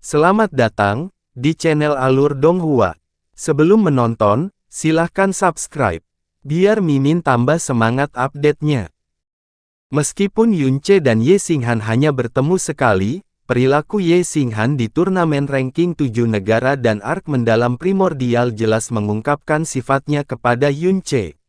Selamat datang di channel Alur Donghua. Sebelum menonton, silahkan subscribe, biar Mimin tambah semangat update-nya. Meskipun Yunche dan Ye Xinghan hanya bertemu sekali, perilaku Ye Xinghan di turnamen ranking 7 negara dan ARK mendalam primordial jelas mengungkapkan sifatnya kepada Yunche.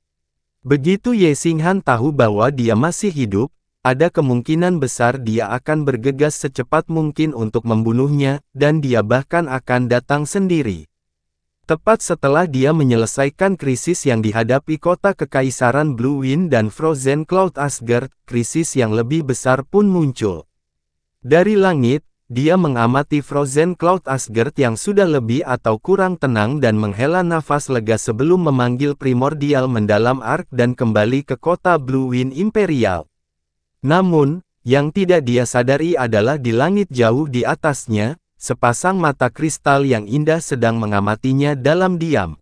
Begitu Ye Xinghan tahu bahwa dia masih hidup, ada kemungkinan besar dia akan bergegas secepat mungkin untuk membunuhnya, dan dia bahkan akan datang sendiri. Tepat setelah dia menyelesaikan krisis yang dihadapi kota Kekaisaran Blue Wind dan Frozen Cloud Asgard, krisis yang lebih besar pun muncul. Dari langit, dia mengamati Frozen Cloud Asgard yang sudah lebih atau kurang tenang dan menghela nafas lega sebelum memanggil primordial mendalam ARK dan kembali ke kota Blue Wind Imperial. Namun, yang tidak dia sadari adalah di langit jauh di atasnya, sepasang mata kristal yang indah sedang mengamatinya dalam diam.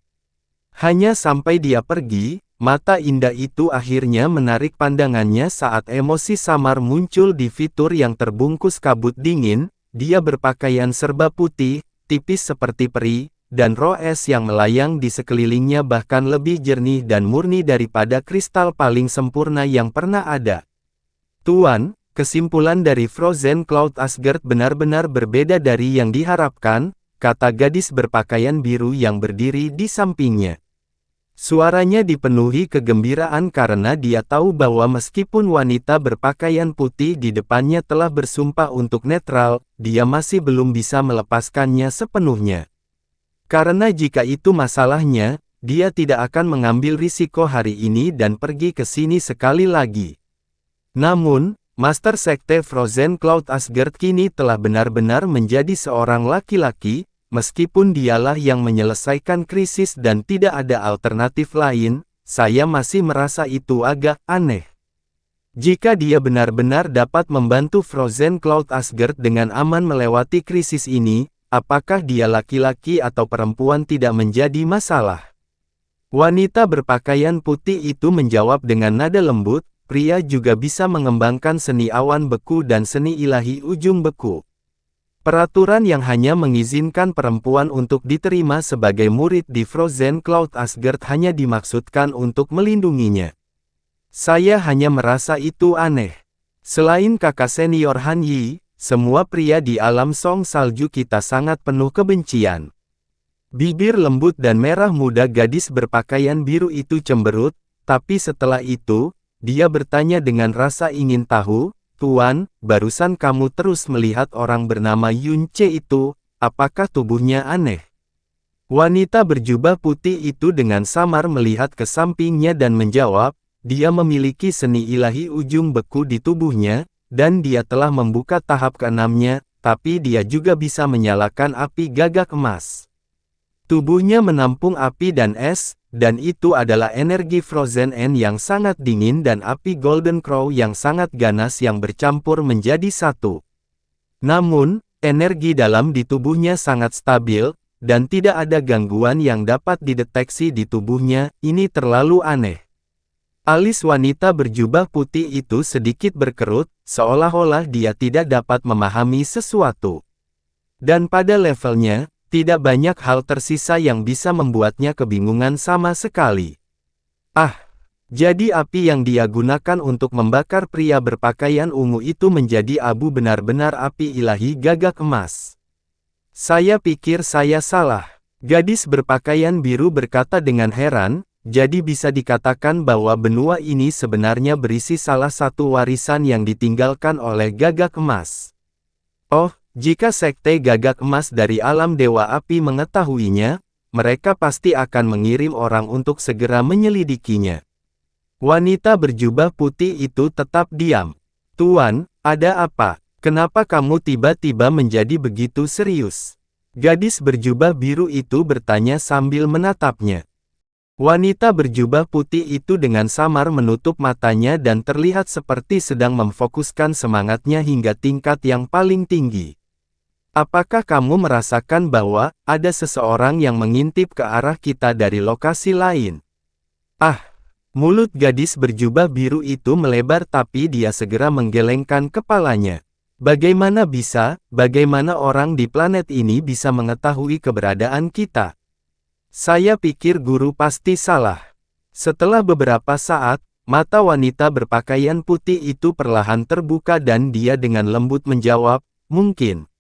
Hanya sampai dia pergi, mata indah itu akhirnya menarik pandangannya saat emosi samar muncul di fitur yang terbungkus kabut dingin. Dia berpakaian serba putih, tipis seperti peri, dan roh es yang melayang di sekelilingnya bahkan lebih jernih dan murni daripada kristal paling sempurna yang pernah ada. Tuan, kesimpulan dari Frozen Cloud Asgard benar-benar berbeda dari yang diharapkan, kata gadis berpakaian biru yang berdiri di sampingnya. Suaranya dipenuhi kegembiraan karena dia tahu bahwa meskipun wanita berpakaian putih di depannya telah bersumpah untuk netral, dia masih belum bisa melepaskannya sepenuhnya. Karena jika itu masalahnya, dia tidak akan mengambil risiko hari ini dan pergi ke sini sekali lagi. Namun, Master Sekte Frozen Cloud Asgard kini telah benar-benar menjadi seorang laki-laki, meskipun dialah yang menyelesaikan krisis dan tidak ada alternatif lain, saya masih merasa itu agak aneh. Jika dia benar-benar dapat membantu Frozen Cloud Asgard dengan aman melewati krisis ini, apakah dia laki-laki atau perempuan tidak menjadi masalah. Wanita berpakaian putih itu menjawab dengan nada lembut, pria juga bisa mengembangkan seni awan beku dan seni ilahi ujung beku. Peraturan yang hanya mengizinkan perempuan untuk diterima sebagai murid di Frozen Cloud Asgard hanya dimaksudkan untuk melindunginya. Saya hanya merasa itu aneh. Selain kakak senior Han Yi, semua pria di alam Song Salju kita sangat penuh kebencian. Bibir lembut dan merah muda gadis berpakaian biru itu cemberut, tapi setelah itu, dia bertanya dengan rasa ingin tahu, Tuan, barusan kamu terus melihat orang bernama Yunche itu, apakah tubuhnya aneh? Wanita berjubah putih itu dengan samar melihat ke sampingnya dan menjawab, dia memiliki seni ilahi ujung beku di tubuhnya, dan dia telah membuka tahap ke-6-nya, tapi dia juga bisa menyalakan api gagak emas. Tubuhnya menampung api dan es, dan itu adalah energi Frozen End yang sangat dingin dan api Golden Crow yang sangat ganas yang bercampur menjadi satu. Namun, energi dalam di tubuhnya sangat stabil, dan tidak ada gangguan yang dapat dideteksi di tubuhnya, ini terlalu aneh. Alis wanita berjubah putih itu sedikit berkerut, seolah-olah dia tidak dapat memahami sesuatu. Dan pada levelnya, tidak banyak hal tersisa yang bisa membuatnya kebingungan sama sekali. Ah, jadi api yang dia gunakan untuk membakar pria berpakaian ungu itu menjadi abu benar-benar api ilahi gagak emas. Saya pikir saya salah. Gadis berpakaian biru berkata dengan heran, jadi bisa dikatakan bahwa benua ini sebenarnya berisi salah satu warisan yang ditinggalkan oleh gagak emas. Oh, jika Sekte Gagak Emas dari alam Dewa Api mengetahuinya, mereka pasti akan mengirim orang untuk segera menyelidikinya. Wanita berjubah putih itu tetap diam. Tuan, ada apa? Kenapa kamu tiba-tiba menjadi begitu serius? Gadis berjubah biru itu bertanya sambil menatapnya. Wanita berjubah putih itu dengan samar menutup matanya dan terlihat seperti sedang memfokuskan semangatnya hingga tingkat yang paling tinggi. Apakah kamu merasakan bahwa ada seseorang yang mengintip ke arah kita dari lokasi lain? Ah, mulut gadis berjubah biru itu melebar tapi dia segera menggelengkan kepalanya. Bagaimana orang di planet ini bisa mengetahui keberadaan kita? Saya pikir guru pasti salah. Setelah beberapa saat, mata wanita berpakaian putih itu perlahan terbuka dan dia dengan lembut menjawab, mungkin.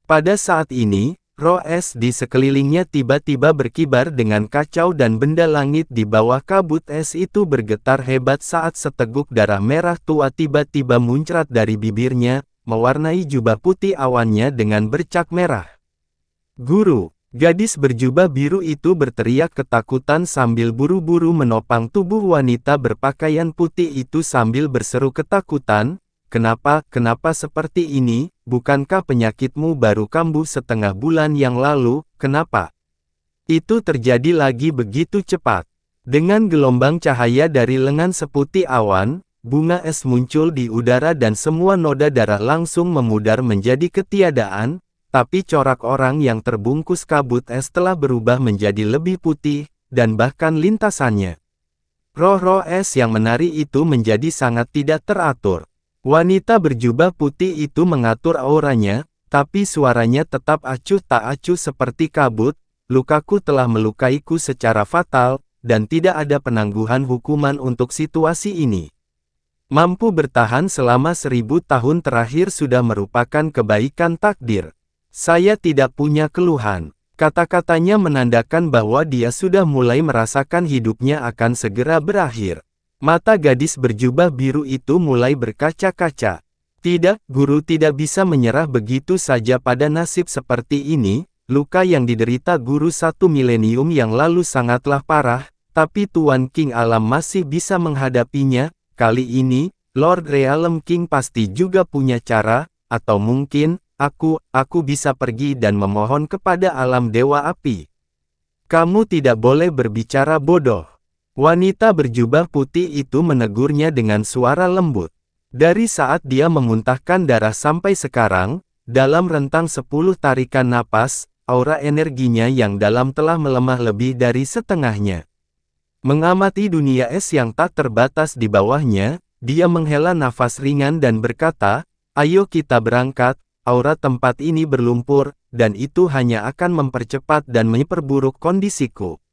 Pada saat ini, roh es di sekelilingnya tiba-tiba berkibar dengan kacau dan benda langit di bawah kabut es itu bergetar hebat saat seteguk darah merah tua tiba-tiba muncrat dari bibirnya, mewarnai jubah putih awannya dengan bercak merah. Guru! Gadis berjubah biru itu berteriak ketakutan sambil buru-buru menopang tubuh wanita berpakaian putih itu sambil berseru ketakutan, kenapa seperti ini, bukankah penyakitmu baru kambuh setengah bulan yang lalu, kenapa? Itu terjadi lagi begitu cepat. Dengan gelombang cahaya dari lengan seputih awan, bunga es muncul di udara dan semua noda darah langsung memudar menjadi ketiadaan, tapi corak orang yang terbungkus kabut es telah berubah menjadi lebih putih, dan bahkan lintasannya. Roh-roh es yang menari itu menjadi sangat tidak teratur. Wanita berjubah putih itu mengatur auranya, tapi suaranya tetap acuh tak acuh seperti kabut, lukaku telah melukaiku secara fatal, dan tidak ada penangguhan hukuman untuk situasi ini. Mampu bertahan selama 1000 tahun terakhir sudah merupakan kebaikan takdir. Saya tidak punya keluhan. Kata-katanya menandakan bahwa dia sudah mulai merasakan hidupnya akan segera berakhir. Mata gadis berjubah biru itu mulai berkaca-kaca. Tidak, guru tidak bisa menyerah begitu saja pada nasib seperti ini. Luka yang diderita guru 1 milenium yang lalu sangatlah parah, tapi Tuan King Alam masih bisa menghadapinya. Kali ini, Lord Realm King pasti juga punya cara, atau mungkin, aku bisa pergi dan memohon kepada alam dewa api. Kamu tidak boleh berbicara bodoh. Wanita berjubah putih itu menegurnya dengan suara lembut. Dari saat dia memuntahkan darah sampai sekarang, dalam rentang 10 tarikan napas, aura energinya yang dalam telah melemah lebih dari setengahnya. Mengamati dunia es yang tak terbatas di bawahnya, dia menghela nafas ringan dan berkata, ayo kita berangkat. Aura tempat ini berlumpur, dan itu hanya akan mempercepat dan memperburuk kondisiku.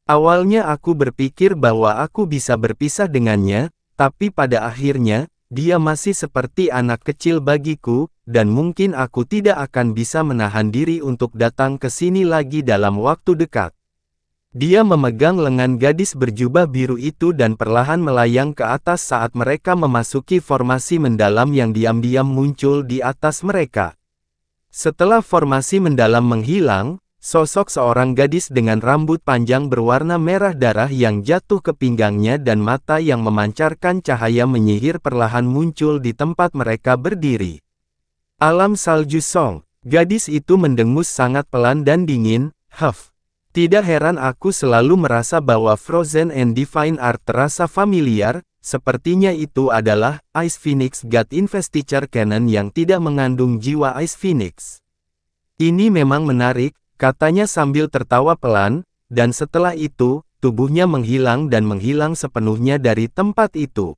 Awalnya aku berpikir bahwa aku bisa berpisah dengannya, tapi pada akhirnya, dia masih seperti anak kecil bagiku, dan mungkin aku tidak akan bisa menahan diri untuk datang ke sini lagi dalam waktu dekat. Dia memegang lengan gadis berjubah biru itu dan perlahan melayang ke atas saat mereka memasuki formasi mendalam yang diam-diam muncul di atas mereka. Setelah formasi mendalam menghilang, sosok seorang gadis dengan rambut panjang berwarna merah darah yang jatuh ke pinggangnya dan mata yang memancarkan cahaya menyihir perlahan muncul di tempat mereka berdiri. Alam salju Song, gadis itu mendengus sangat pelan dan dingin, huff. Tidak heran aku selalu merasa bahwa Frozen and Divine Art terasa familiar, sepertinya itu adalah Ice Phoenix God Investiture Cannon yang tidak mengandung jiwa Ice Phoenix. Ini memang menarik, katanya sambil tertawa pelan, dan setelah itu, tubuhnya menghilang dan menghilang sepenuhnya dari tempat itu.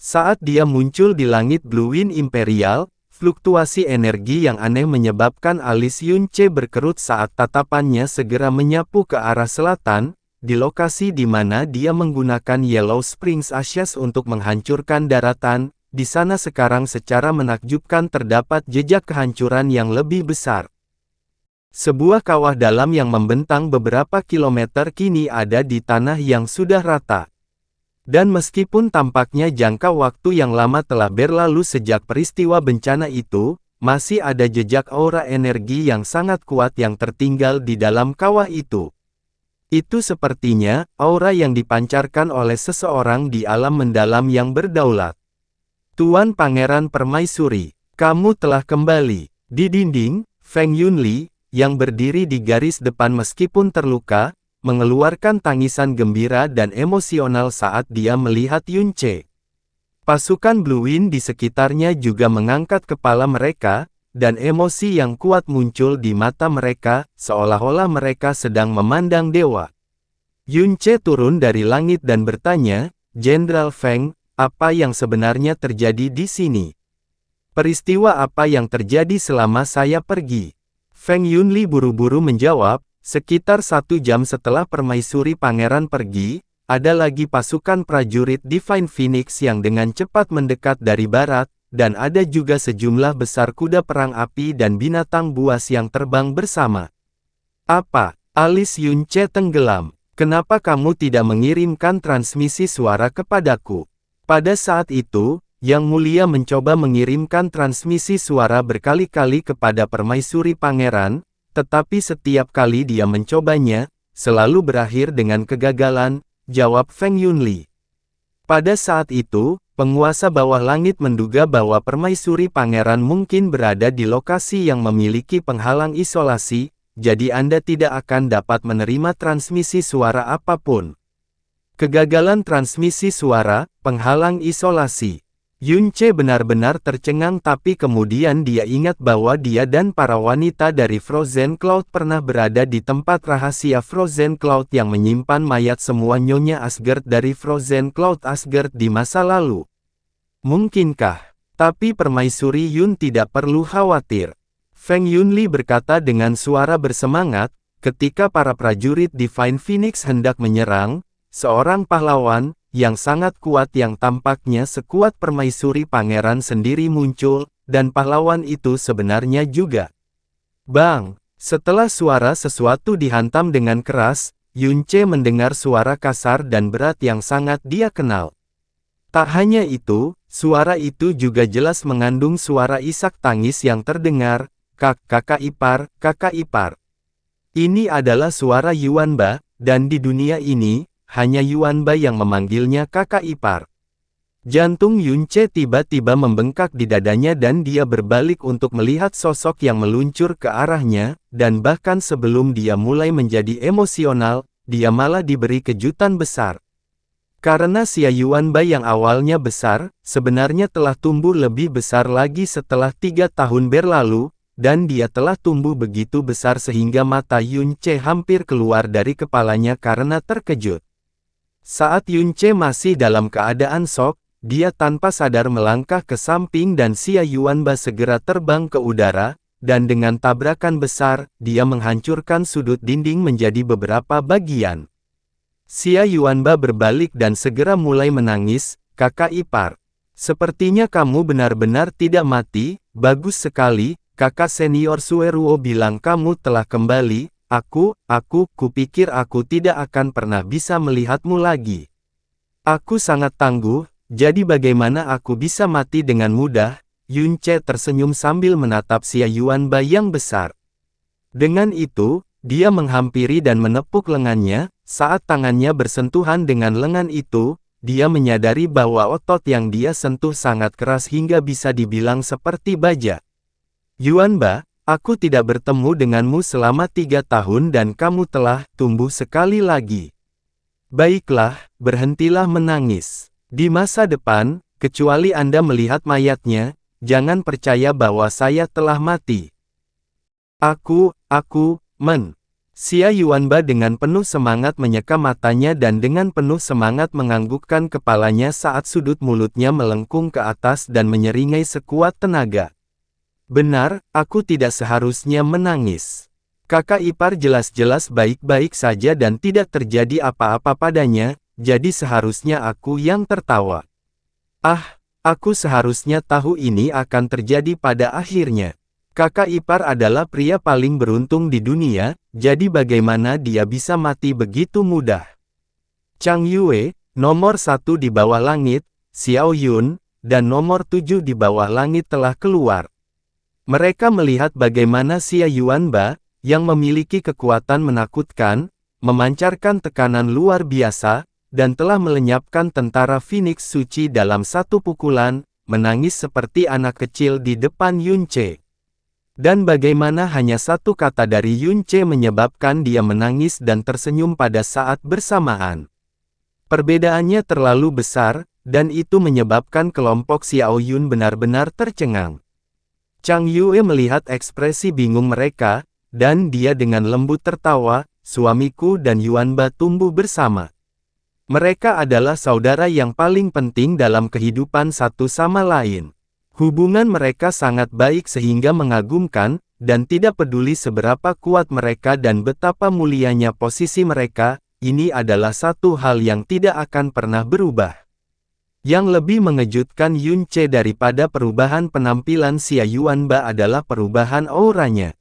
Saat dia muncul di langit Blue Wind Imperial, fluktuasi energi yang aneh menyebabkan alis Yunce berkerut saat tatapannya segera menyapu ke arah selatan, di lokasi di mana dia menggunakan Yellow Springs Ashes untuk menghancurkan daratan. Di sana sekarang secara menakjubkan terdapat jejak kehancuran yang lebih besar. Sebuah kawah dalam yang membentang beberapa kilometer kini ada di tanah yang sudah rata. Dan meskipun tampaknya jangka waktu yang lama telah berlalu sejak peristiwa bencana itu, masih ada jejak aura energi yang sangat kuat yang tertinggal di dalam kawah itu. Itu sepertinya aura yang dipancarkan oleh seseorang di alam mendalam yang berdaulat. Tuan Pangeran Permaisuri, kamu telah kembali. Di dinding, Feng Yunli, yang berdiri di garis depan meskipun terluka, mengeluarkan tangisan gembira dan emosional saat dia melihat Yunce. Pasukan Blue Wind di sekitarnya juga mengangkat kepala mereka, dan emosi yang kuat muncul di mata mereka, seolah-olah mereka sedang memandang dewa. Yunce turun dari langit dan bertanya, Jenderal Feng, apa yang sebenarnya terjadi di sini? Peristiwa apa yang terjadi selama saya pergi? Feng Yunli buru-buru menjawab, sekitar 1 jam setelah permaisuri pangeran pergi, ada lagi pasukan prajurit Divine Phoenix yang dengan cepat mendekat dari barat, dan ada juga sejumlah besar kuda perang api dan binatang buas yang terbang bersama. Apa? Alis Yunce tenggelam. Kenapa kamu tidak mengirimkan transmisi suara kepadaku? Pada saat itu, Yang Mulia mencoba mengirimkan transmisi suara berkali-kali kepada permaisuri pangeran, tetapi setiap kali dia mencobanya, selalu berakhir dengan kegagalan, jawab Feng Yunli. Pada saat itu, penguasa bawah langit menduga bahwa permaisuri pangeran mungkin berada di lokasi yang memiliki penghalang isolasi, jadi Anda tidak akan dapat menerima transmisi suara apapun. Kegagalan transmisi suara, penghalang isolasi. Yunce benar-benar tercengang tapi kemudian dia ingat bahwa dia dan para wanita dari Frozen Cloud pernah berada di tempat rahasia Frozen Cloud yang menyimpan mayat semua Nyonya Asgard dari Frozen Cloud Asgard di masa lalu. Mungkinkah? Tapi Permaisuri Yun tidak perlu khawatir. Feng Yunli berkata dengan suara bersemangat, ketika para prajurit Divine Phoenix hendak menyerang, seorang pahlawan, yang sangat kuat yang tampaknya sekuat permaisuri pangeran sendiri muncul, dan pahlawan itu sebenarnya juga. Bang! Setelah suara sesuatu dihantam dengan keras, Yunce mendengar suara kasar dan berat yang sangat dia kenal. Tak hanya itu, suara itu juga jelas mengandung suara isak tangis yang terdengar, kakak ipar, kakak ipar. Ini adalah suara Yuanba, dan di dunia ini, hanya Yuanba yang memanggilnya kakak ipar. Jantung Yunce tiba-tiba membengkak di dadanya dan dia berbalik untuk melihat sosok yang meluncur ke arahnya, dan bahkan sebelum dia mulai menjadi emosional, dia malah diberi kejutan besar. Karena Xia Yuanba yang awalnya besar, sebenarnya telah tumbuh lebih besar lagi setelah 3 tahun berlalu, dan dia telah tumbuh begitu besar sehingga mata Yunce hampir keluar dari kepalanya karena terkejut. Saat Yunce masih dalam keadaan shock, dia tanpa sadar melangkah ke samping dan Xia Yuanba segera terbang ke udara, dan dengan tabrakan besar, dia menghancurkan sudut dinding menjadi beberapa bagian. Xia Yuanba berbalik dan segera mulai menangis, kakak ipar. Sepertinya kamu benar-benar tidak mati, bagus sekali, kakak senior Sueruo bilang kamu telah kembali. Kupikir aku tidak akan pernah bisa melihatmu lagi. Aku sangat tangguh, jadi bagaimana aku bisa mati dengan mudah? Yunce tersenyum sambil menatap Xia Yuanba yang besar. Dengan itu, dia menghampiri dan menepuk lengannya, saat tangannya bersentuhan dengan lengan itu, dia menyadari bahwa otot yang dia sentuh sangat keras hingga bisa dibilang seperti baja. Yuanba, aku tidak bertemu denganmu selama 3 tahun dan kamu telah tumbuh sekali lagi. Baiklah, berhentilah menangis. Di masa depan, kecuali Anda melihat mayatnya, jangan percaya bahwa saya telah mati. Xia Yuanba dengan penuh semangat menyeka matanya dan dengan penuh semangat menganggukkan kepalanya saat sudut mulutnya melengkung ke atas dan menyeringai sekuat tenaga. Benar, aku tidak seharusnya menangis. Kakak ipar jelas-jelas baik-baik saja dan tidak terjadi apa-apa padanya, jadi seharusnya aku yang tertawa. Aku seharusnya tahu ini akan terjadi pada akhirnya. Kakak ipar adalah pria paling beruntung di dunia, jadi bagaimana dia bisa mati begitu mudah? Chang Yue, nomor 1 di bawah langit, Xiao Yun, dan nomor 7 di bawah langit telah keluar. Mereka melihat bagaimana Xia Yuanba, yang memiliki kekuatan menakutkan, memancarkan tekanan luar biasa, dan telah melenyapkan tentara Phoenix Suci dalam satu pukulan, menangis seperti anak kecil di depan Yunce. Dan bagaimana hanya satu kata dari Yunce menyebabkan dia menangis dan tersenyum pada saat bersamaan. Perbedaannya terlalu besar, dan itu menyebabkan kelompok Xiao Yun benar-benar tercengang. Chang Yue melihat ekspresi bingung mereka, dan dia dengan lembut tertawa, suamiku dan Yuanba tumbuh bersama. Mereka adalah saudara yang paling penting dalam kehidupan satu sama lain. Hubungan mereka sangat baik sehingga mengagumkan, dan tidak peduli seberapa kuat mereka dan betapa mulianya posisi mereka, ini adalah satu hal yang tidak akan pernah berubah. Yang lebih mengejutkan Yun Ce daripada perubahan penampilan Xia Yuanba adalah perubahan auranya.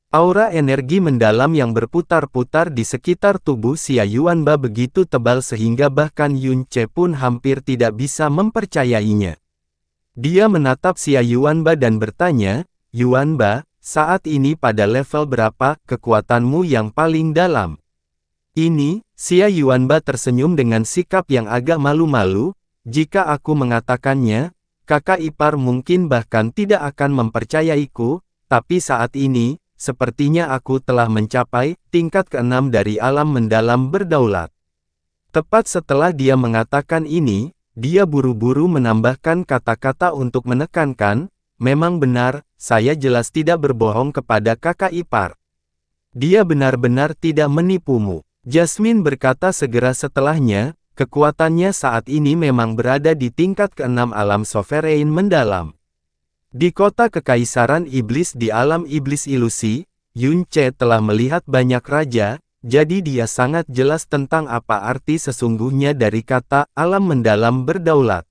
Aura energi mendalam yang berputar-putar di sekitar tubuh Xia Yuanba begitu tebal sehingga bahkan Yun Ce pun hampir tidak bisa mempercayainya. Dia menatap Xia Yuanba dan bertanya, "Yuanba, saat ini pada level berapa kekuatanmu yang paling dalam?" Ini, Xia Yuanba tersenyum dengan sikap yang agak malu-malu, "Jika aku mengatakannya, kakak ipar mungkin bahkan tidak akan mempercayaiku, tapi saat ini, sepertinya aku telah mencapai tingkat ke-6 dari alam mendalam berdaulat." Tepat setelah dia mengatakan ini, dia buru-buru menambahkan kata-kata untuk menekankan, "Memang benar, saya jelas tidak berbohong kepada kakak ipar. Dia benar-benar tidak menipumu." Jasmine berkata segera setelahnya, "Kekuatannya saat ini memang berada di tingkat ke-6 alam sovereign mendalam." Di kota kekaisaran iblis di alam iblis ilusi, Yun Ce telah melihat banyak raja, jadi dia sangat jelas tentang apa arti sesungguhnya dari kata alam mendalam berdaulat.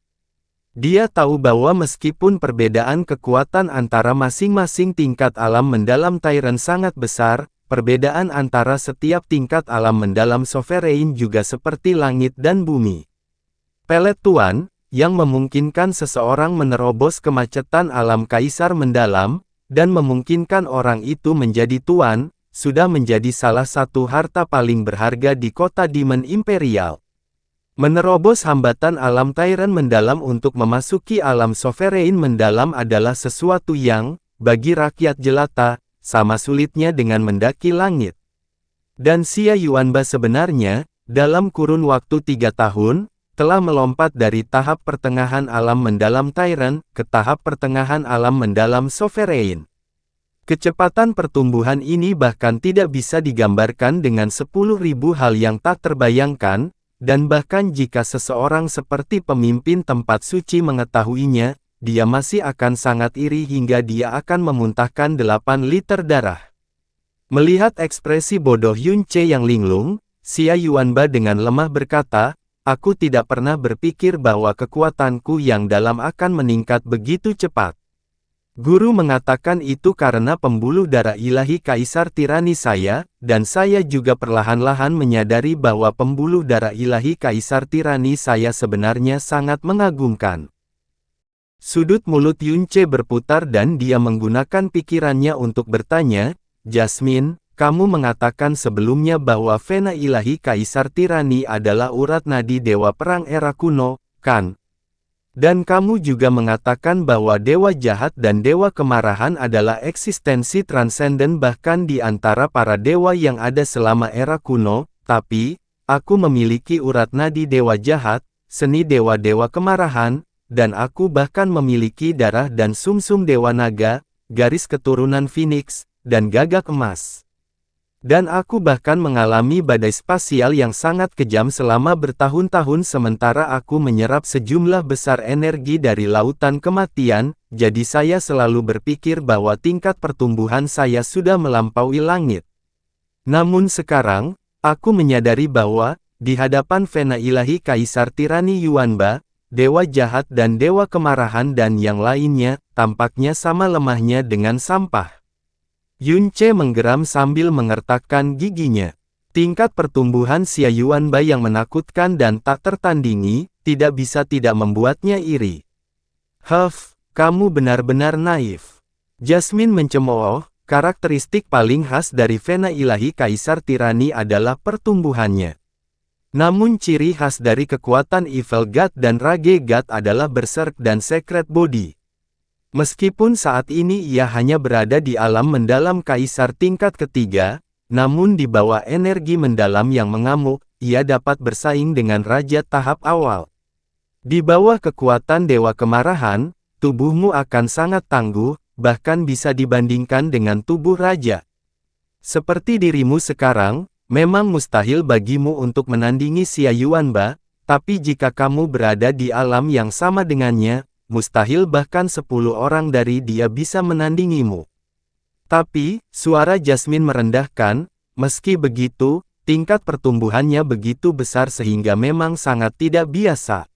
Dia tahu bahwa meskipun perbedaan kekuatan antara masing-masing tingkat alam mendalam Tyrant sangat besar, perbedaan antara setiap tingkat alam mendalam sovereign juga seperti langit dan bumi. Pelet Tuan, yang memungkinkan seseorang menerobos kemacetan alam kaisar mendalam, dan memungkinkan orang itu menjadi tuan, sudah menjadi salah satu harta paling berharga di kota Demon Imperial. Menerobos hambatan alam Tyrant mendalam untuk memasuki alam sovereign mendalam adalah sesuatu yang, bagi rakyat jelata, sama sulitnya dengan mendaki langit. Dan Xia Yuanba sebenarnya, dalam kurun waktu 3 tahun, telah melompat dari tahap pertengahan alam mendalam Tyrant, ke tahap pertengahan alam mendalam sovereign. Kecepatan pertumbuhan ini bahkan tidak bisa digambarkan dengan 10.000 hal yang tak terbayangkan, dan bahkan jika seseorang seperti pemimpin tempat suci mengetahuinya, dia masih akan sangat iri hingga dia akan memuntahkan 8 liter darah. Melihat ekspresi bodoh Yun Ce yang linglung, Xia Yuanba dengan lemah berkata, "Aku tidak pernah berpikir bahwa kekuatanku yang dalam akan meningkat begitu cepat. Guru mengatakan itu karena pembuluh darah ilahi kaisar tirani saya, dan saya juga perlahan-lahan menyadari bahwa pembuluh darah ilahi kaisar tirani saya sebenarnya sangat mengagumkan." Sudut mulut Yun Ce berputar dan dia menggunakan pikirannya untuk bertanya, "Jasmine, kamu mengatakan sebelumnya bahwa vena ilahi kaisar tirani adalah urat nadi dewa perang era kuno, kan? Dan kamu juga mengatakan bahwa dewa jahat dan dewa kemarahan adalah eksistensi transenden bahkan di antara para dewa yang ada selama era kuno, tapi, aku memiliki urat nadi dewa jahat, seni dewa-dewa kemarahan, dan aku bahkan memiliki darah dan sumsum dewa naga, garis keturunan Phoenix, dan gagak emas. Dan aku bahkan mengalami badai spasial yang sangat kejam selama bertahun-tahun sementara aku menyerap sejumlah besar energi dari lautan kematian, jadi saya selalu berpikir bahwa tingkat pertumbuhan saya sudah melampaui langit. Namun sekarang, aku menyadari bahwa, di hadapan vena ilahi kaisar tirani Yuanba, dewa jahat dan dewa kemarahan dan yang lainnya, tampaknya sama lemahnya dengan sampah." Yun Ce menggeram sambil mengertakkan giginya. Tingkat pertumbuhan Xia Yuanba yang menakutkan dan tak tertandingi, tidak bisa tidak membuatnya iri. "Huff, kamu benar-benar naif." Jasmine mencemooh, karakteristik paling khas dari vena ilahi kaisar tirani adalah pertumbuhannya. Namun ciri khas dari kekuatan Evil God dan Rage God adalah Berserk dan Secret Body. Meskipun saat ini ia hanya berada di alam mendalam kaisar tingkat ketiga, namun di bawah energi mendalam yang mengamuk, ia dapat bersaing dengan raja tahap awal. Di bawah kekuatan dewa kemarahan, tubuhmu akan sangat tangguh, bahkan bisa dibandingkan dengan tubuh raja. Seperti dirimu sekarang, memang mustahil bagimu untuk menandingi Xia Yuanba, tapi jika kamu berada di alam yang sama dengannya, mustahil bahkan 10 orang dari dia bisa menandingimu. Tapi, suara Jasmine merendahkan, meski begitu, tingkat pertumbuhannya begitu besar sehingga memang sangat tidak biasa.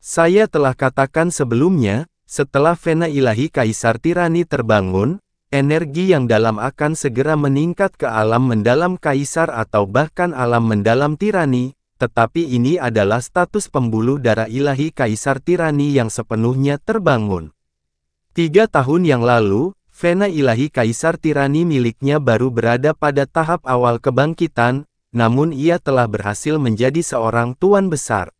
Saya telah katakan sebelumnya, setelah Vena ilahi Kaisar Tirani terbangun, energi yang dalam akan segera meningkat ke alam mendalam Kaisar atau bahkan alam mendalam Tirani, tetapi ini adalah status pembuluh darah ilahi Kaisar Tirani yang sepenuhnya terbangun. 3 tahun yang lalu, Vena ilahi Kaisar Tirani miliknya baru berada pada tahap awal kebangkitan, namun ia telah berhasil menjadi seorang tuan besar.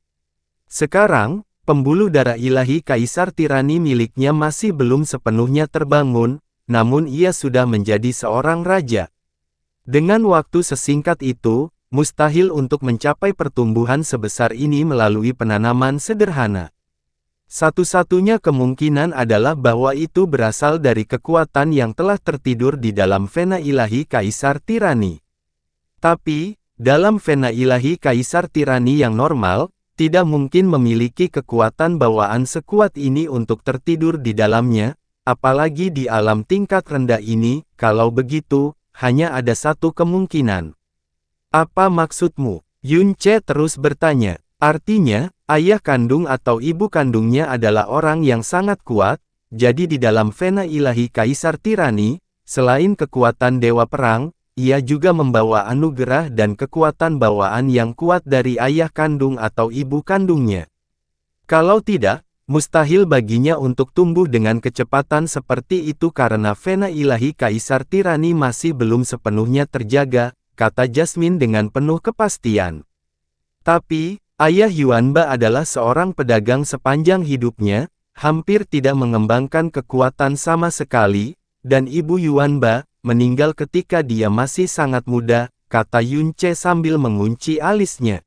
Sekarang, pembuluh darah ilahi Kaisar Tirani miliknya masih belum sepenuhnya terbangun, namun ia sudah menjadi seorang raja. Dengan waktu sesingkat itu, mustahil untuk mencapai pertumbuhan sebesar ini melalui penanaman sederhana. Satu-satunya kemungkinan adalah bahwa itu berasal dari kekuatan yang telah tertidur di dalam Vena ilahi Kaisar Tirani. Tapi, dalam Vena ilahi Kaisar Tirani yang normal, tidak mungkin memiliki kekuatan bawaan sekuat ini untuk tertidur di dalamnya, apalagi di alam tingkat rendah ini. Kalau begitu, hanya ada satu kemungkinan. Apa maksudmu? Yunce terus bertanya. Artinya, ayah kandung atau ibu kandungnya adalah orang yang sangat kuat, jadi di dalam Vena ilahi Kaisar Tirani, selain kekuatan dewa perang, ia juga membawa anugerah dan kekuatan bawaan yang kuat dari ayah kandung atau ibu kandungnya. Kalau tidak, mustahil baginya untuk tumbuh dengan kecepatan seperti itu karena Vena ilahi Kaisar Tirani masih belum sepenuhnya terjaga, kata Jasmine dengan penuh kepastian. Tapi, ayah Yuanba adalah seorang pedagang sepanjang hidupnya, hampir tidak mengembangkan kekuatan sama sekali, dan ibu Yuanba meninggal ketika dia masih sangat muda, kata Yunce sambil mengunci alisnya.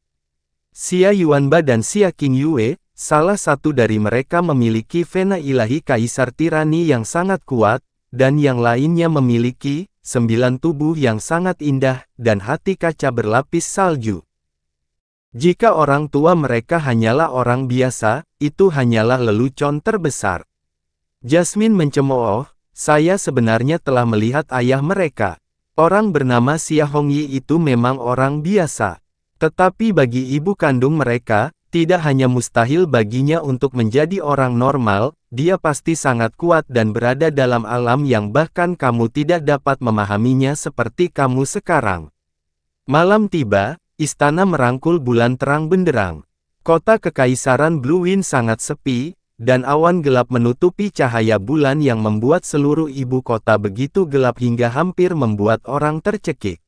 Xia Yuanba dan Xia Qingyue, salah satu dari mereka memiliki Vena ilahi Kaisar Tirani yang sangat kuat, dan yang lainnya memiliki 9 tubuh yang sangat indah, dan hati kaca berlapis salju. Jika orang tua mereka hanyalah orang biasa, itu hanyalah lelucon terbesar. Jasmine mencemooh, saya sebenarnya telah melihat ayah mereka. Orang bernama Xia Hongyi itu memang orang biasa. Tetapi bagi ibu kandung mereka, tidak hanya mustahil baginya untuk menjadi orang normal, dia pasti sangat kuat dan berada dalam alam yang bahkan kamu tidak dapat memahaminya seperti kamu sekarang. Malam tiba. Istana merangkul bulan terang benderang. Kota Kekaisaran Blue Wind sangat sepi, dan awan gelap menutupi cahaya bulan yang membuat seluruh ibu kota begitu gelap hingga hampir membuat orang tercekik.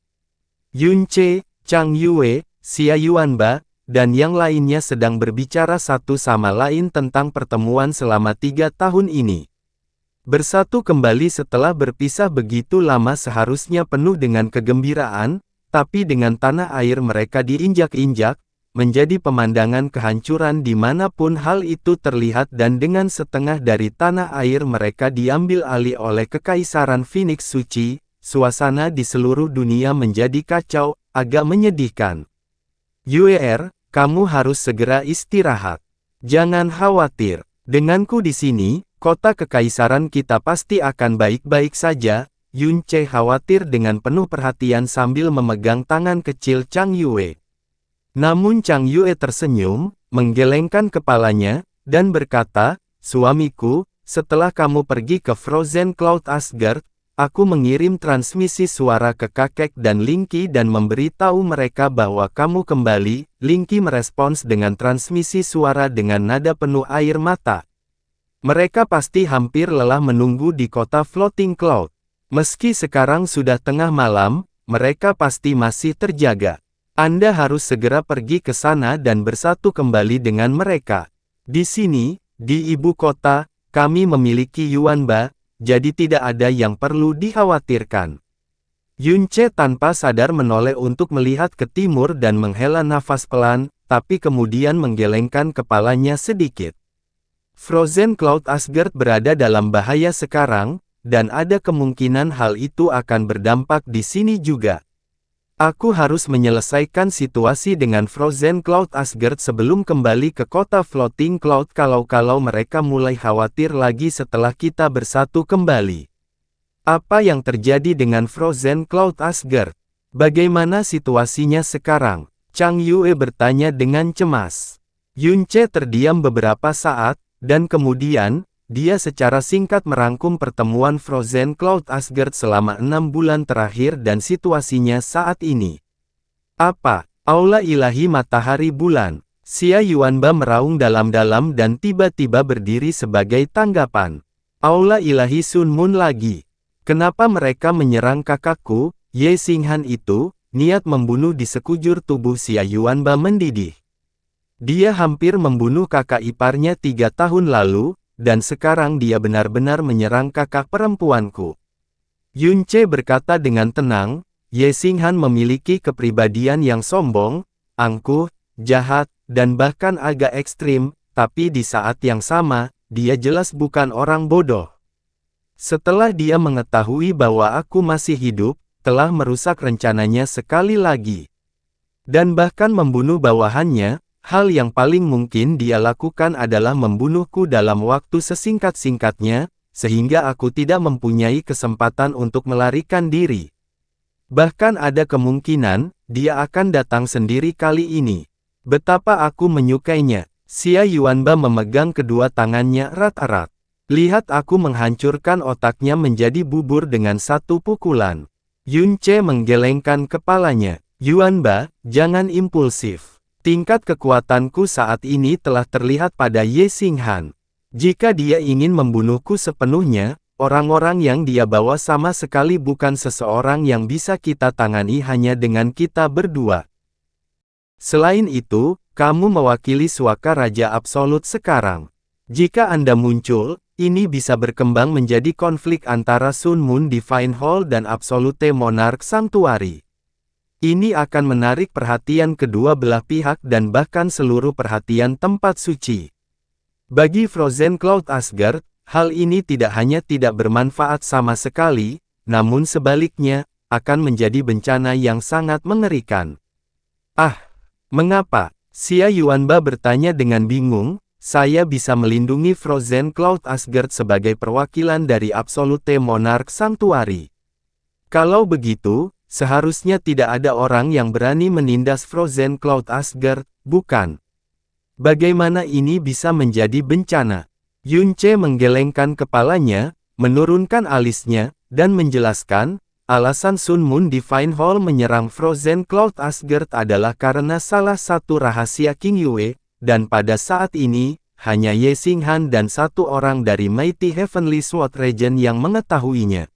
Yunce, Chang Yue, Xia Yuanba, dan yang lainnya sedang berbicara satu sama lain tentang pertemuan selama 3 tahun ini. Bersatu kembali setelah berpisah begitu lama seharusnya penuh dengan kegembiraan, tapi dengan tanah air mereka diinjak-injak, menjadi pemandangan kehancuran dimanapun hal itu terlihat dan dengan setengah dari tanah air mereka diambil alih oleh Kekaisaran Phoenix Suci, suasana di seluruh dunia menjadi kacau, agak menyedihkan. Yuer, kamu harus segera istirahat. Jangan khawatir, denganku di sini, kota kekaisaran kita pasti akan baik-baik saja. Yunce khawatir dengan penuh perhatian sambil memegang tangan kecil Chang Yue. Namun Chang Yue tersenyum, menggelengkan kepalanya, dan berkata, suamiku, setelah kamu pergi ke Frozen Cloud Asgard, aku mengirim transmisi suara ke kakek dan Linky dan memberitahu mereka bahwa kamu kembali. Linky merespons dengan transmisi suara dengan nada penuh air mata. Mereka pasti hampir lelah menunggu di kota Floating Cloud. Meski sekarang sudah tengah malam, mereka pasti masih terjaga. Anda harus segera pergi ke sana dan bersatu kembali dengan mereka. Di sini, di ibu kota, kami memiliki Yuanba, jadi tidak ada yang perlu dikhawatirkan. Yunce tanpa sadar menoleh untuk melihat ke timur dan menghela nafas pelan, tapi kemudian menggelengkan kepalanya sedikit. Frozen Cloud Asgard berada dalam bahaya sekarang, dan ada kemungkinan hal itu akan berdampak di sini juga. Aku harus menyelesaikan situasi dengan Frozen Cloud Asgard sebelum kembali ke kota Floating Cloud kalau mereka mulai khawatir lagi setelah kita bersatu kembali. Apa yang terjadi dengan Frozen Cloud Asgard? Bagaimana situasinya sekarang? Chang Yue bertanya dengan cemas. Yunce terdiam beberapa saat, dan kemudian, dia secara singkat merangkum pertemuan Frozen Cloud Asgard selama 6 bulan terakhir dan situasinya saat ini. Apa? Aula ilahi matahari bulan. Xia Yuanba meraung dalam-dalam dan tiba-tiba berdiri sebagai tanggapan. Aula ilahi Sun Moon lagi. Kenapa mereka menyerang kakakku, Ye Xinghan itu? Niat membunuh di sekujur tubuh Xia Yuanba mendidih. Dia hampir membunuh kakak iparnya 3 tahun lalu, dan sekarang dia benar-benar menyerang kakak perempuanku. Yunce berkata dengan tenang, Ye Xinghan memiliki kepribadian yang sombong, angkuh, jahat, dan bahkan agak ekstrim, tapi di saat yang sama, dia jelas bukan orang bodoh. Setelah dia mengetahui bahwa aku masih hidup, telah merusak rencananya sekali lagi. Dan bahkan membunuh bawahannya. Hal yang paling mungkin dia lakukan adalah membunuhku dalam waktu sesingkat-singkatnya, sehingga aku tidak mempunyai kesempatan untuk melarikan diri. Bahkan ada kemungkinan, dia akan datang sendiri kali ini. Betapa aku menyukainya. Xia Yuanba memegang kedua tangannya erat-erat. Lihat aku menghancurkan otaknya menjadi bubur dengan satu pukulan. Yunce menggelengkan kepalanya. Yuanba, jangan impulsif. Tingkat kekuatanku saat ini telah terlihat pada Ye Xinghan. Jika dia ingin membunuhku sepenuhnya, orang-orang yang dia bawa sama sekali bukan seseorang yang bisa kita tangani hanya dengan kita berdua. Selain itu, kamu mewakili suaka Raja Absolut sekarang. Jika Anda muncul, ini bisa berkembang menjadi konflik antara Sun Moon Divine Hall dan Absolute Monarch Sanctuary. Ini akan menarik perhatian kedua belah pihak dan bahkan seluruh perhatian tempat suci. Bagi Frozen Cloud Asgard, hal ini tidak hanya tidak bermanfaat sama sekali, namun sebaliknya, akan menjadi bencana yang sangat mengerikan. Ah, mengapa? Xia Yuanba bertanya dengan bingung. Saya bisa melindungi Frozen Cloud Asgard sebagai perwakilan dari Absolute Monarch Sanctuary. Kalau begitu, seharusnya tidak ada orang yang berani menindas Frozen Cloud Asgard, bukan? Bagaimana ini bisa menjadi bencana? Yunce menggelengkan kepalanya, menurunkan alisnya, dan menjelaskan, alasan Sun Moon Divine Hall menyerang Frozen Cloud Asgard adalah karena salah satu rahasia King Yue, dan pada saat ini, hanya Ye Xinghan dan satu orang dari Mighty Heavenly Sword Regent yang mengetahuinya.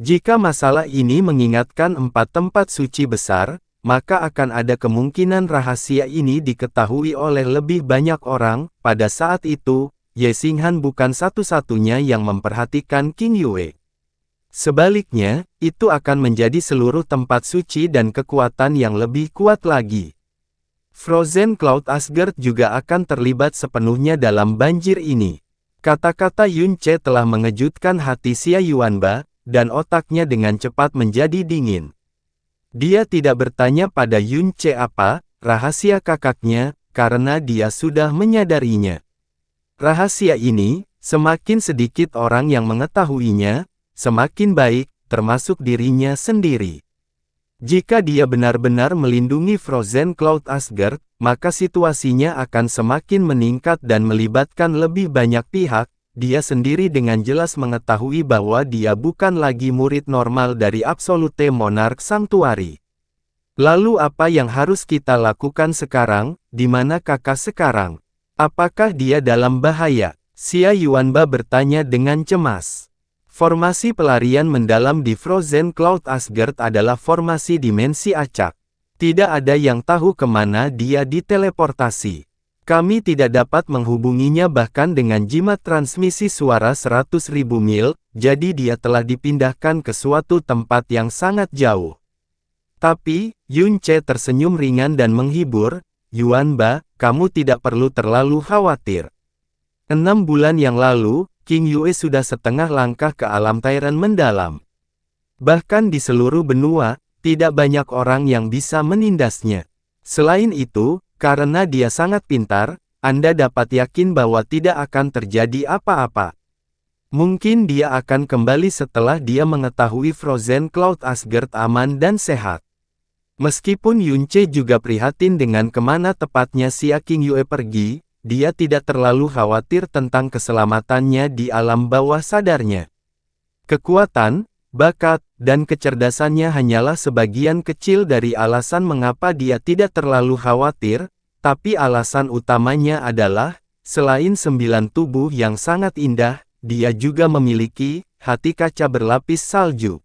Jika masalah ini mengingatkan 4 tempat suci besar, maka akan ada kemungkinan rahasia ini diketahui oleh lebih banyak orang. Pada saat itu, Ye Xinghan bukan satu-satunya yang memperhatikan King Yue. Sebaliknya, itu akan menjadi seluruh tempat suci dan kekuatan yang lebih kuat lagi. Frozen Cloud Asgard juga akan terlibat sepenuhnya dalam banjir ini. Kata-kata Yunce telah mengejutkan hati Xia Yuanba, dan otaknya dengan cepat menjadi dingin. Dia tidak bertanya pada Yunce apa rahasia kakaknya, karena dia sudah menyadarinya. Rahasia ini, semakin sedikit orang yang mengetahuinya, semakin baik, termasuk dirinya sendiri. Jika dia benar-benar melindungi Frozen Cloud Asgard, maka situasinya akan semakin meningkat dan melibatkan lebih banyak pihak. Dia sendiri dengan jelas mengetahui bahwa dia bukan lagi murid normal dari Absolute Monarch Sanctuary. Lalu apa yang harus kita lakukan sekarang? Di mana kakak sekarang? Apakah dia dalam bahaya? Xia Yuanba bertanya dengan cemas. Formasi pelarian mendalam di Frozen Cloud Asgard adalah formasi dimensi acak. Tidak ada yang tahu kemana dia diteleportasi. Kami tidak dapat menghubunginya bahkan dengan jimat transmisi suara 100.000 mil, jadi dia telah dipindahkan ke suatu tempat yang sangat jauh. Tapi, Yunce tersenyum ringan dan menghibur, Yuanba, kamu tidak perlu terlalu khawatir. 6 bulan yang lalu, King Yue sudah setengah langkah ke alam Tairen mendalam. Bahkan di seluruh benua, tidak banyak orang yang bisa menindasnya. Selain itu, karena dia sangat pintar, Anda dapat yakin bahwa tidak akan terjadi apa-apa. Mungkin dia akan kembali setelah dia mengetahui Frozen Cloud Asgard aman dan sehat. Meskipun Yunce juga prihatin dengan kemana tepatnya Xia Qingyue pergi, dia tidak terlalu khawatir tentang keselamatannya di alam bawah sadarnya. Kekuatan, bakat, dan kecerdasannya hanyalah sebagian kecil dari alasan mengapa dia tidak terlalu khawatir, tapi alasan utamanya adalah, selain 9 tubuh yang sangat indah, dia juga memiliki hati kaca berlapis salju.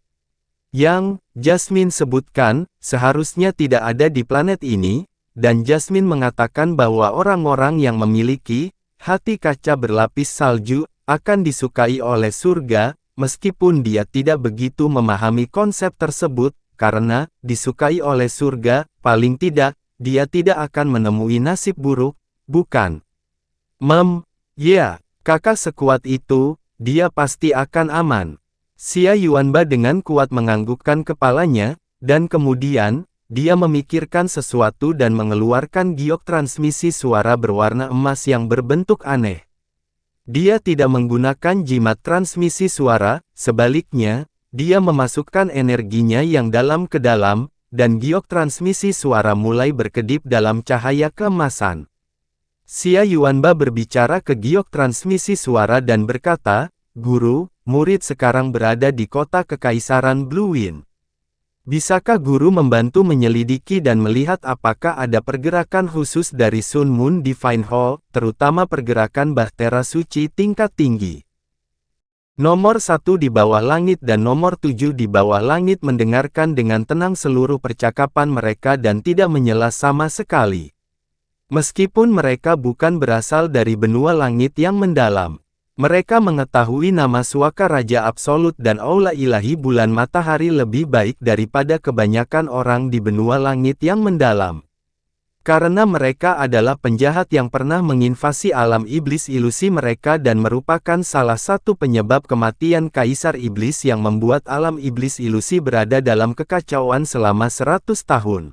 Yang Jasmine sebutkan, seharusnya tidak ada di planet ini, dan Jasmine mengatakan bahwa orang-orang yang memiliki hati kaca berlapis salju akan disukai oleh surga, meskipun dia tidak begitu memahami konsep tersebut, karena disukai oleh surga, paling tidak, dia tidak akan menemui nasib buruk, bukan? Ya, kakak sekuat itu, dia pasti akan aman. Xia Yuanba dengan kuat menganggukkan kepalanya, dan kemudian, dia memikirkan sesuatu dan mengeluarkan giok transmisi suara berwarna emas yang berbentuk aneh. Dia tidak menggunakan jimat transmisi suara, sebaliknya, dia memasukkan energinya yang dalam ke dalam, dan giok transmisi suara mulai berkedip dalam cahaya keemasan. Xia Yuanba berbicara ke giok transmisi suara dan berkata, "Guru, murid sekarang berada di kota Kekaisaran Blue Wind. Bisakah guru membantu menyelidiki dan melihat apakah ada pergerakan khusus dari Sun Moon Divine Hall, terutama pergerakan Bahtera Suci tingkat tinggi?" Nomor 1 di bawah langit dan nomor 7 di bawah langit mendengarkan dengan tenang seluruh percakapan mereka dan tidak menyela sama sekali. Meskipun mereka bukan berasal dari benua langit yang mendalam. Mereka mengetahui nama suaka Raja Absolut dan Aula Ilahi Bulan Matahari lebih baik daripada kebanyakan orang di benua langit yang mendalam. Karena mereka adalah penjahat yang pernah menginvasi alam iblis ilusi mereka dan merupakan salah satu penyebab kematian Kaisar Iblis yang membuat alam iblis ilusi berada dalam kekacauan selama 100 tahun.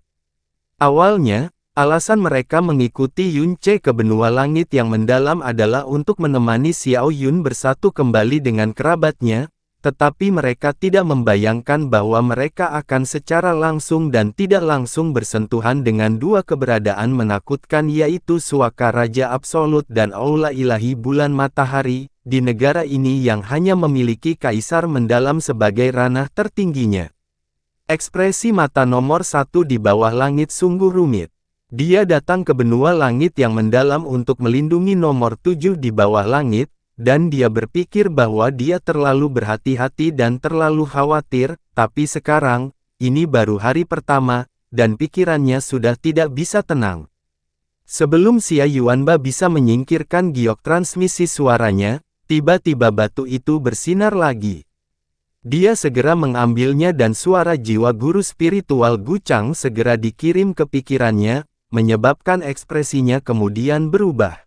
Awalnya, alasan mereka mengikuti Yunce ke benua langit yang mendalam adalah untuk menemani Xiao Yun bersatu kembali dengan kerabatnya, tetapi mereka tidak membayangkan bahwa mereka akan secara langsung dan tidak langsung bersentuhan dengan dua keberadaan menakutkan yaitu suaka Raja Absolut dan Aula Ilahi Bulan Matahari, di negara ini yang hanya memiliki Kaisar mendalam sebagai ranah tertingginya. Ekspresi mata nomor 1 di bawah langit sungguh rumit. Dia datang ke benua langit yang mendalam untuk melindungi nomor 7 di bawah langit, dan dia berpikir bahwa dia terlalu berhati-hati dan terlalu khawatir, tapi sekarang, ini baru hari pertama, dan pikirannya sudah tidak bisa tenang. Sebelum Xia Yuanba bisa menyingkirkan giok transmisi suaranya, tiba-tiba batu itu bersinar lagi. Dia segera mengambilnya dan suara jiwa guru spiritual Guchang segera dikirim ke pikirannya, menyebabkan ekspresinya kemudian berubah.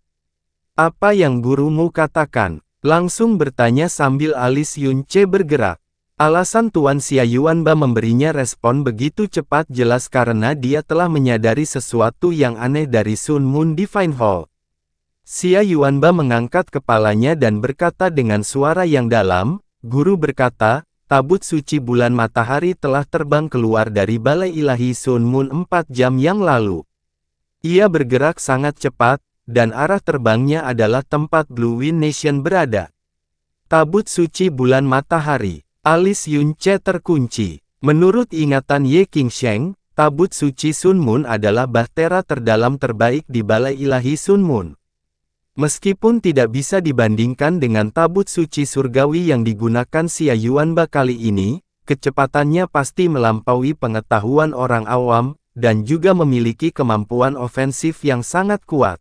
"Apa yang gurumu katakan?" langsung bertanya sambil alis Yunce bergerak. Alasan Tuan Xia Yuanba memberinya respon begitu cepat jelas karena dia telah menyadari sesuatu yang aneh dari Sun Moon Divine Hall. Xia Yuanba mengangkat kepalanya dan berkata dengan suara yang dalam, "Guru berkata, tabut suci bulan matahari telah terbang keluar dari balai ilahi Sun Moon 4 jam yang lalu. Ia bergerak sangat cepat, dan arah terbangnya adalah tempat Blue Wind Nation berada." Tabut suci bulan matahari. Alis Yunce terkunci. Menurut ingatan Ye Qingsheng, tabut suci Sun Moon adalah bahtera terdalam terbaik di balai ilahi Sun Moon. Meskipun tidak bisa dibandingkan dengan tabut suci surgawi yang digunakan Xia Yuanba kali ini, kecepatannya pasti melampaui pengetahuan orang awam, dan juga memiliki kemampuan ofensif yang sangat kuat.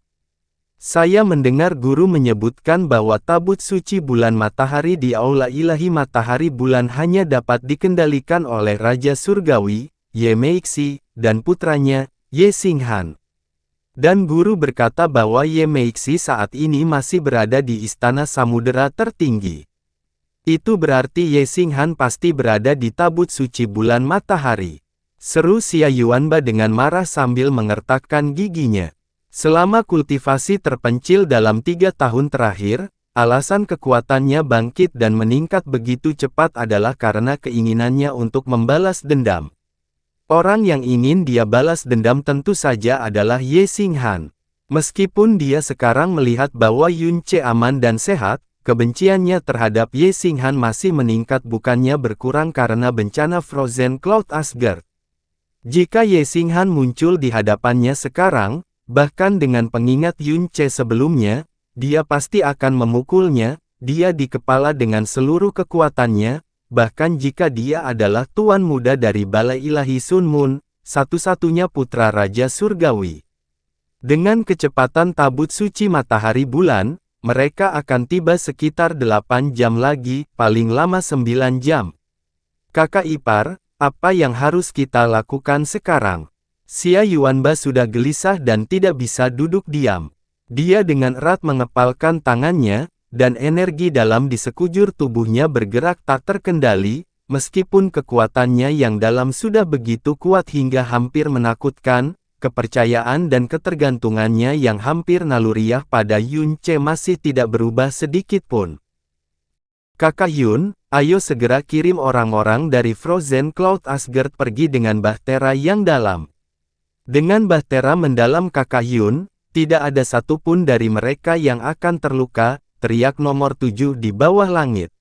Saya mendengar guru menyebutkan bahwa tabut suci bulan matahari di Aula Ilahi Matahari Bulan hanya dapat dikendalikan oleh Raja Surgawi, Ye Meixi, dan putranya, Ye Xinghan. Dan guru berkata bahwa Ye Meixi saat ini masih berada di Istana Samudera Tertinggi. Itu berarti Ye Xinghan pasti berada di tabut suci bulan matahari. Seru Xia Yuanba dengan marah sambil mengertakkan giginya. Selama kultivasi terpencil dalam 3 tahun terakhir, alasan kekuatannya bangkit dan meningkat begitu cepat adalah karena keinginannya untuk membalas dendam. Orang yang ingin dia balas dendam tentu saja adalah Ye Xinghan. Meskipun dia sekarang melihat bahwa Yunce aman dan sehat, kebenciannya terhadap Ye Xinghan masih meningkat bukannya berkurang karena bencana Frozen Cloud Asgard. Jika Ye Xinghan muncul di hadapannya sekarang, bahkan dengan pengingat Yunce sebelumnya, dia pasti akan memukulnya, dia di kepala dengan seluruh kekuatannya, bahkan jika dia adalah tuan muda dari Balai Ilahi Sun Moon, satu-satunya putra Raja Surgawi. Dengan kecepatan tabut suci matahari bulan, mereka akan tiba sekitar 8 jam lagi, paling lama 9 jam. Kakak ipar, apa yang harus kita lakukan sekarang? Xia Yuanba sudah gelisah dan tidak bisa duduk diam. Dia dengan erat mengepalkan tangannya, dan energi dalam di sekujur tubuhnya bergerak tak terkendali, meskipun kekuatannya yang dalam sudah begitu kuat hingga hampir menakutkan, kepercayaan dan ketergantungannya yang hampir naluriah pada Yunce masih tidak berubah sedikit pun. Kakak Yun, ayo segera kirim orang-orang dari Frozen Cloud Asgard pergi dengan bahtera yang dalam. Dengan bahtera mendalam Kakak Yun, tidak ada satupun dari mereka yang akan terluka, teriak nomor 7 di bawah langit.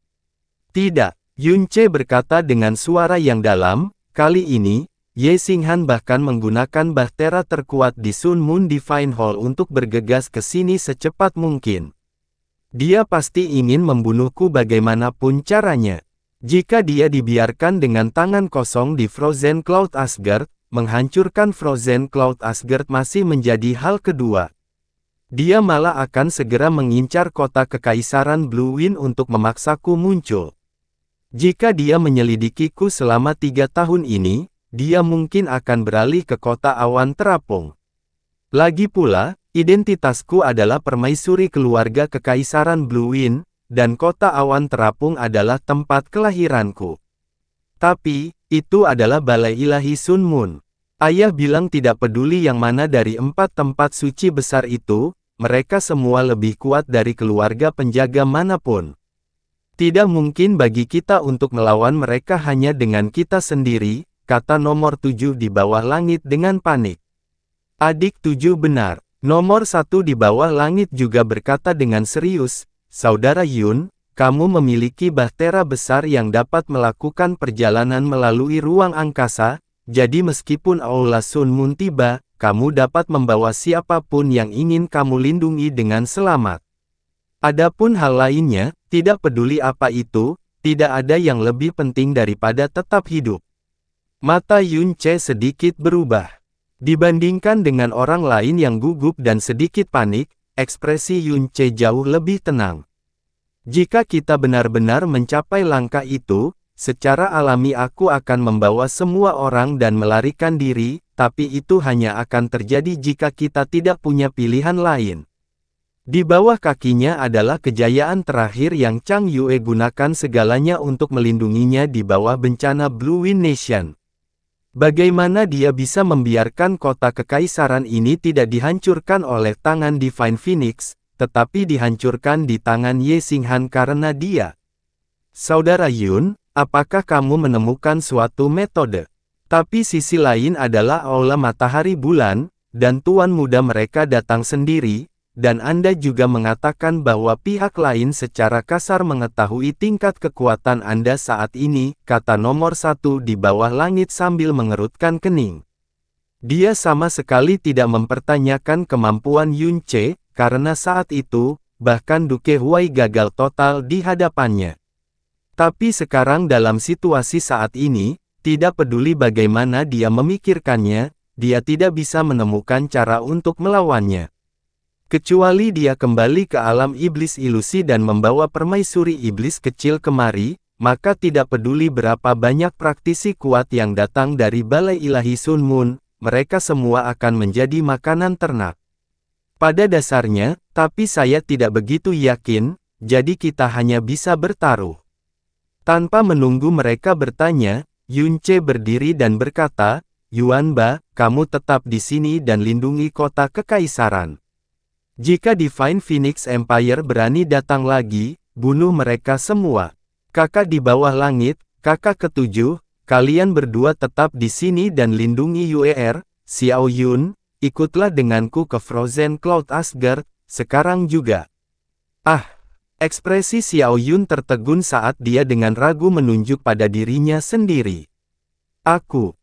Tidak, Yunce berkata dengan suara yang dalam, kali ini, Ye Xinghan bahkan menggunakan bahtera terkuat di Sun Moon Divine Hall untuk bergegas ke sini secepat mungkin. Dia pasti ingin membunuhku bagaimanapun caranya. Jika dia dibiarkan dengan tangan kosong di Frozen Cloud Asgard, menghancurkan Frozen Cloud Asgard masih menjadi hal kedua. Dia malah akan segera mengincar kota Kekaisaran Blue Wind untuk memaksaku muncul. Jika dia menyelidikiku selama 3 tahun ini, dia mungkin akan beralih ke kota awan terapung. Lagi pula, identitasku adalah permaisuri keluarga Kekaisaran Blue Wind, dan kota awan terapung adalah tempat kelahiranku. Tapi, itu adalah Balai Ilahi Sun Moon. Ayah bilang tidak peduli yang mana dari 4 tempat suci besar itu, mereka semua lebih kuat dari keluarga penjaga manapun. Tidak mungkin bagi kita untuk melawan mereka hanya dengan kita sendiri, kata nomor 7 di bawah langit dengan panik. Adik 7 benar. Nomor 1 di bawah langit juga berkata dengan serius, Saudara Yun, kamu memiliki bahtera besar yang dapat melakukan perjalanan melalui ruang angkasa, jadi meskipun Aula Sun Moon tiba, kamu dapat membawa siapapun yang ingin kamu lindungi dengan selamat. Adapun hal lainnya, tidak peduli apa itu, tidak ada yang lebih penting daripada tetap hidup. Mata Yunce sedikit berubah. Dibandingkan dengan orang lain yang gugup dan sedikit panik, ekspresi Yunce jauh lebih tenang. Jika kita benar-benar mencapai langkah itu, secara alami aku akan membawa semua orang dan melarikan diri, tapi itu hanya akan terjadi jika kita tidak punya pilihan lain. Di bawah kakinya adalah kejayaan terakhir yang Chang Yue gunakan segalanya untuk melindunginya di bawah bencana Blue Wind Nation. Bagaimana dia bisa membiarkan kota kekaisaran ini tidak dihancurkan oleh tangan Divine Phoenix, tetapi dihancurkan di tangan Ye Xinghan karena dia? Saudara Yun, apakah kamu menemukan suatu metode? Tapi sisi lain adalah aula matahari bulan, dan tuan muda mereka datang sendiri, dan Anda juga mengatakan bahwa pihak lain secara kasar mengetahui tingkat kekuatan Anda saat ini, kata nomor 1 di bawah langit sambil mengerutkan kening. Dia sama sekali tidak mempertanyakan kemampuan Yunce, karena saat itu, bahkan Duke Huai gagal total di hadapannya. Tapi sekarang dalam situasi saat ini, tidak peduli bagaimana dia memikirkannya, dia tidak bisa menemukan cara untuk melawannya. Kecuali dia kembali ke alam iblis ilusi dan membawa permaisuri iblis kecil kemari, maka tidak peduli berapa banyak praktisi kuat yang datang dari Balai Ilahi Sun Moon, mereka semua akan menjadi makanan ternak. Pada dasarnya, tapi saya tidak begitu yakin, jadi kita hanya bisa bertaruh. Tanpa menunggu mereka bertanya, Yunce berdiri dan berkata, Yuanba, kamu tetap di sini dan lindungi kota kekaisaran. Jika Divine Phoenix Empire berani datang lagi, bunuh mereka semua. Kakak di bawah langit, kakak ketujuh, kalian berdua tetap di sini dan lindungi Yuer, Xiao Yun, ikutlah denganku ke Frozen Cloud Asgard, sekarang juga. Ah! Ekspresi Xiao Yun tertegun saat dia dengan ragu menunjuk pada dirinya sendiri. Aku